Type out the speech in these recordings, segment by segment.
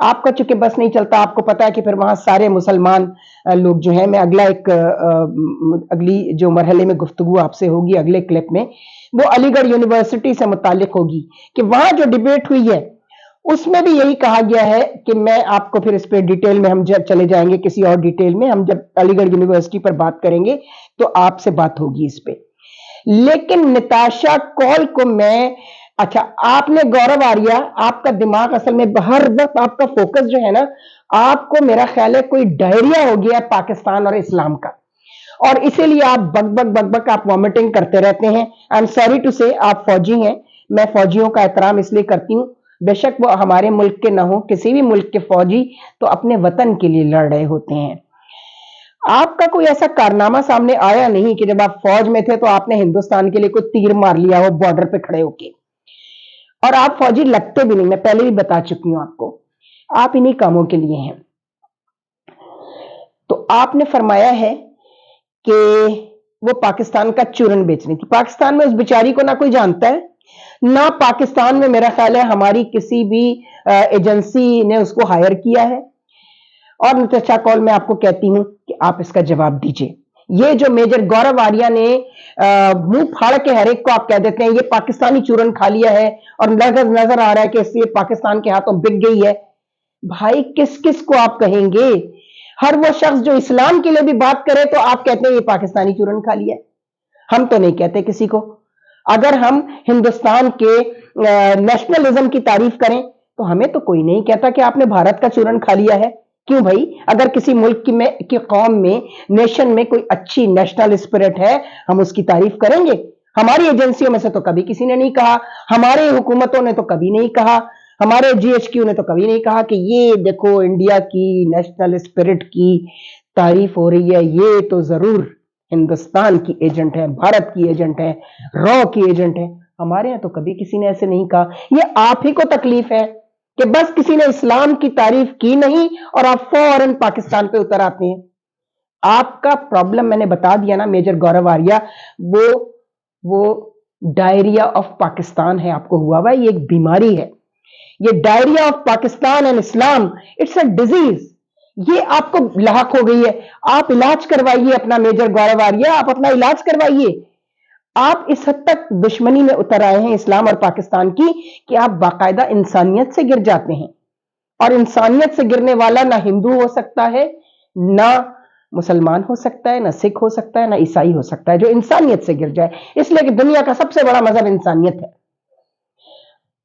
آپ کا چونکہ بس نہیں چلتا، آپ کو پتا ہے کہ پھر وہاں سارے مسلمان لوگ جو ہیں، میں اگلی جو مرحلے میں گفتگو آپ سے ہوگی اگلے کلپ میں، وہ علی گڑھ یونیورسٹی سے متعلق ہوگی کہ وہاں جو ڈیبیٹ ہوئی ہے اس میں بھی یہی کہا گیا ہے کہ میں آپ کو پھر اس پہ ڈیٹیل میں ہم جب چلے جائیں گے کسی اور ڈیٹیل میں، ہم جب علی گڑھ یونیورسٹی پر بات کریں گے تو آپ سے بات ہوگی اس پہ. لیکن نتاشا کول کو میں، اچھا آپ نے گورو آریہ، آپ کا دماغ اصل میں ہر وقت آپ کا فوکس جو ہے نا، آپ کو میرا خیال ہے کوئی ڈائریا ہو گیا پاکستان اور اسلام کا، اور اسی لیے آپ بک بک آپ وامٹنگ کرتے رہتے ہیں. آئی ایم سوری ٹو سے آپ فوجی ہیں، میں فوجیوں کا احترام اس لیے کرتی ہوں، بے شک وہ ہمارے ملک کے نہ ہوں، کسی بھی ملک کے فوجی تو اپنے وطن کے لیے لڑ رہے ہوتے ہیں. آپ کا کوئی ایسا کارنامہ سامنے آیا نہیں کہ جب آپ فوج میں تھے تو آپ نے ہندوستان کے لیے کوئی تیر مار لیا ہو بارڈر پہ کھڑے ہو کے، اور آپ فوجی لگتے بھی نہیں، میں پہلے بھی بتا چکی ہوں آپ کو، آپ انہی کاموں کے لیے ہیں. تو آپ نے فرمایا ہے کہ وہ پاکستان کا چورن بیچ رہی تھی. پاکستان میں اس بیچاری کو نہ کوئی جانتا ہے، نہ پاکستان میں میرا خیال ہے ہماری کسی بھی ایجنسی نے اس کو ہائر کیا ہے. اور نتاشا کول میں آپ کو کہتی ہوں کہ آپ اس کا جواب دیجئے. یہ جو میجر گورو آریہ نے منہ پھاڑ کے ہر ایک کو آپ کہہ دیتے ہیں یہ پاکستانی چورن کھا لیا ہے اور نظر آ رہا ہے کہ اس یہ پاکستان کے ہاتھوں بک گئی ہے. بھائی کس کس کو آپ کہیں گے؟ ہر وہ شخص جو اسلام کے لیے بھی بات کرے تو آپ کہتے ہیں یہ پاکستانی چورن کھا لیا ہے. ہم تو نہیں کہتے کسی کو. اگر ہم ہندوستان کے نیشنلزم کی تعریف کریں تو ہمیں تو کوئی نہیں کہتا کہ آپ نے بھارت کا چورن کھا لیا ہے. کیوں بھائی؟ اگر کسی ملک کی قوم میں، نیشن میں کوئی اچھی نیشنل اسپرٹ ہے، ہم اس کی تعریف کریں گے. ہماری ایجنسیوں میں سے تو کبھی کسی نے نہیں کہا، ہماری حکومتوں نے تو کبھی نہیں کہا، ہمارے جی ایچ کیو نے تو کبھی نہیں کہا کہ یہ دیکھو انڈیا کی نیشنل اسپرٹ کی تعریف ہو رہی ہے، یہ تو ضرور ہندوستان کی ایجنٹ ہے، بھارت کی ایجنٹ ہے، را کی ایجنٹ ہے. ہمارے یہاں تو کبھی کسی نے ایسے نہیں کہا. یہ آپ ہی کو تکلیف ہے کہ بس کسی نے اسلام کی تعریف کی نہیں اور آپ فوراً پاکستان پہ اتر آتے ہیں. آپ کا پرابلم میں نے بتا دیا نا میجر گورو آریہ، وہ ڈائریا آف پاکستان ہے آپ کو ہوا ہوا، یہ ایک بیماری ہے. یہ diarrhoea of Pakistan and Islam, it's a disease, یہ آپ کو لاحق ہو گئی ہے. آپ علاج کروائیے اپنا میجر گورو آریہ، آپ اپنا علاج کروائیے. آپ اس حد تک دشمنی میں اتر آئے ہیں اسلام اور پاکستان کی کہ آپ باقاعدہ انسانیت سے گر جاتے ہیں. اور انسانیت سے گرنے والا نہ ہندو ہو سکتا ہے، نہ مسلمان ہو سکتا ہے، نہ سکھ ہو سکتا ہے، نہ عیسائی ہو سکتا ہے جو انسانیت سے گر جائے، اس لیے کہ دنیا کا سب سے بڑا مذہب انسانیت ہے.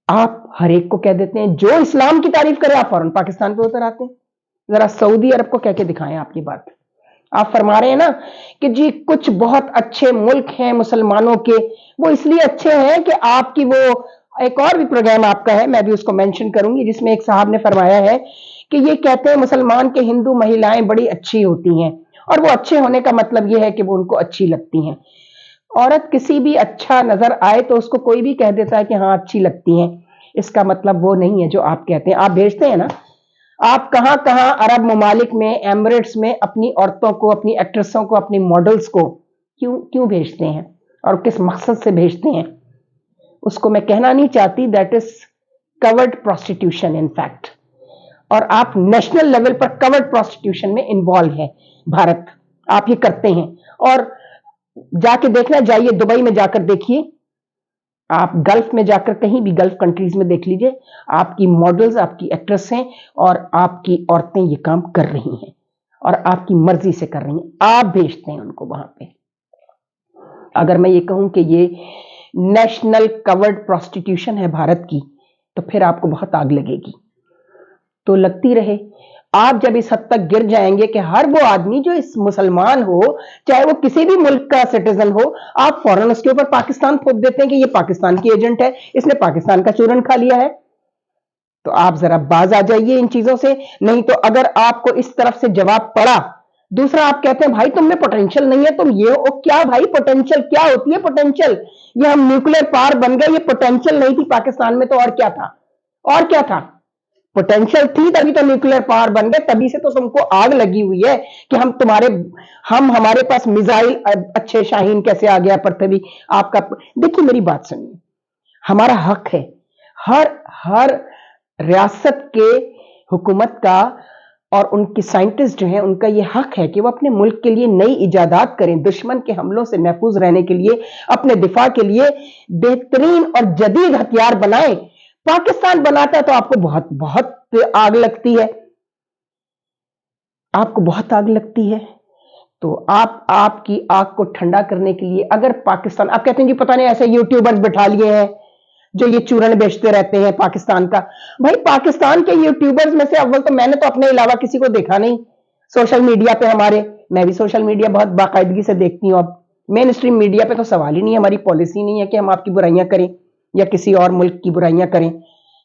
آپ ہر ایک کو کہہ دیتے ہیں جو اسلام کی تعریف کرے آپ فوراً پاکستان پہ اتر آتے ہیں. ذرا سعودی عرب کو کہہ کے دکھائیں آپ کی بات. آپ فرما رہے ہیں نا کہ جی کچھ بہت اچھے ملک ہیں مسلمانوں کے، وہ اس لیے اچھے ہیں کہ آپ کی وہ ایک اور بھی پروگرام آپ کا ہے، میں بھی اس کو مینشن کروں گی، جس میں ایک صاحب نے فرمایا ہے کہ یہ کہتے ہیں مسلمان کے ہندو مہیلائیں بڑی اچھی ہوتی ہیں، اور وہ اچھے ہونے کا مطلب یہ ہے کہ وہ ان کو اچھی لگتی ہیں. عورت کسی بھی اچھا نظر آئے تو اس کو کوئی بھی کہہ دیتا ہے کہ ہاں اچھی لگتی ہیں، اس کا مطلب وہ نہیں ہے جو آپ کہتے ہیں. آپ بھیجتے ہیں نا، آپ کہاں کہاں عرب ممالک میں، ایمریٹس میں اپنی عورتوں کو، اپنی ایکٹریسوں کو، اپنی ماڈلز کو کیوں بھیجتے ہیں اور کس مقصد سے بھیجتے ہیں؟ اس کو میں کہنا نہیں چاہتی، that is chord prostitution in fact. اور آپ نیشنل لیول پر کورڈ پروسٹیٹیوشن میں انوالو ہے بھارت، آپ یہ کرتے ہیں. اور جا کے دیکھنا، جائیے دبئی میں جا کر دیکھیے، آپ گلف میں جا کر کہیں بھی گلف کنٹریز میں دیکھ لیجئے، آپ کی ماڈلز، آپ کی ایکٹریس ہیں اور آپ کی عورتیں یہ کام کر رہی ہیں اور آپ کی مرضی سے کر رہی ہیں، آپ بھیجتے ہیں ان کو وہاں پہ. اگر میں یہ کہوں کہ یہ نیشنل کورڈ پروسٹیٹیوشن ہے بھارت کی تو پھر آپ کو بہت آگ لگے گی. تو لگتی رہے. آپ جب اس حد تک گر جائیں گے کہ ہر وہ آدمی جو اس مسلمان ہو، چاہے وہ کسی بھی ملک کا سٹیزن ہو، آپ فوراً اس کے اوپر پاکستان تھوپ دیتے ہیں کہ یہ پاکستان کی ایجنٹ ہے، اس نے پاکستان کا چورن کھا لیا ہے. تو آپ ذرا باز آ جائیے ان چیزوں سے، نہیں تو اگر آپ کو اس طرف سے جواب پڑا. دوسرا آپ کہتے ہیں بھائی تم میں پوٹینشل نہیں ہے، تم یہ کیا بھائی پوٹینشل کیا ہوتی ہے؟ پوٹینشل یہ ہم نیوکلیر پاور بن گئے، یہ پوٹینشل نہیں تھی پاکستان میں تو اور کیا تھا؟ اور کیا تھا؟ پوٹینشل تھی تبھی تو نیوکلیر پاور بن گئے، تبھی سے تو تم کو آگ لگی ہوئی ہے کہ ہمارے پاس میزائل اچھے شاہین کیسے آ گیا پرتھوی آپ کا. دیکھیے میری بات سنیے، ہمارا حق ہے ہر ریاست کے حکومت کا اور ان کی سائنٹسٹ جو ہیں ان کا یہ حق ہے کہ وہ اپنے ملک کے لیے نئی ایجادات کریں, دشمن کے حملوں سے محفوظ رہنے کے لیے, اپنے دفاع کے لیے بہترین اور جدید ہتھیار بنائیں. پاکستان بناتا ہے تو آپ کو بہت بہت آگ لگتی ہے, آپ کو بہت آگ لگتی ہے. تو آپ کی آگ کو ٹھنڈا کرنے کے لیے اگر پاکستان, آپ کہتے ہیں کہ پتہ نہیں ایسے یوٹیوبرز بٹھا لیے ہیں جو یہ چورن بیچتے رہتے ہیں پاکستان کا. بھائی پاکستان کے یوٹیوبرز میں سے اول تو میں نے تو اپنے علاوہ کسی کو دیکھا نہیں سوشل میڈیا پہ ہمارے. میں بھی سوشل میڈیا بہت باقاعدگی سے دیکھتی ہوں. اب مین اسٹریم میڈیا پہ تو سوال ہی نہیں ہے, ہماری پالیسی نہیں ہے کہ ہم آپ کی برائیاں کریں یا کسی اور ملک کی برائیاں کریں.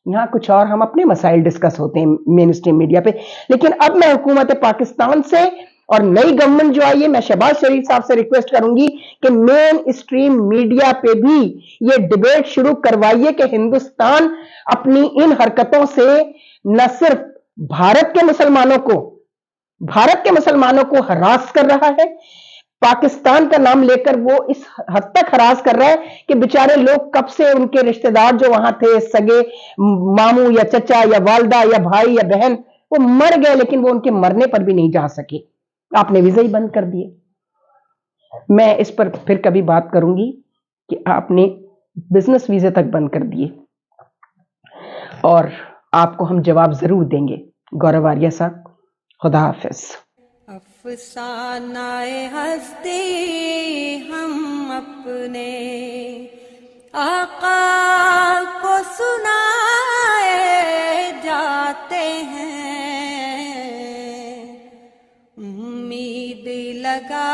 یہاں کچھ اور ہم اپنے مسائل ڈسکس ہوتے ہیں مین اسٹریم میڈیا پہ. لیکن اب میں حکومت پاکستان سے اور نئی گورنمنٹ جو آئی ہے, میں شہباز شریف صاحب سے ریکویسٹ کروں گی کہ مین اسٹریم میڈیا پہ بھی یہ ڈیبیٹ شروع کروائیے کہ ہندوستان اپنی ان حرکتوں سے نہ صرف بھارت کے مسلمانوں کو ہراس کر رہا ہے, پاکستان کا نام لے کر وہ اس حد تک ہراس کر رہا ہے کہ بیچارے لوگ کب سے ان کے رشتہ دار جو وہاں تھے, سگے ماموں یا چچا یا والدہ یا بھائی یا بہن, وہ مر گئے لیکن وہ ان کے مرنے پر بھی نہیں جا سکے. آپ نے ویزا ہی بند کر دیے. میں اس پر پھر کبھی بات کروں گی کہ آپ نے بزنس ویزے تک بند کر دیے, اور آپ کو ہم جواب ضرور دیں گے. گورو آریہ صاحب, خدا حافظ. افسانہ ہستی ہم اپنے آقا کو سنائے جاتے ہیں, امید لگا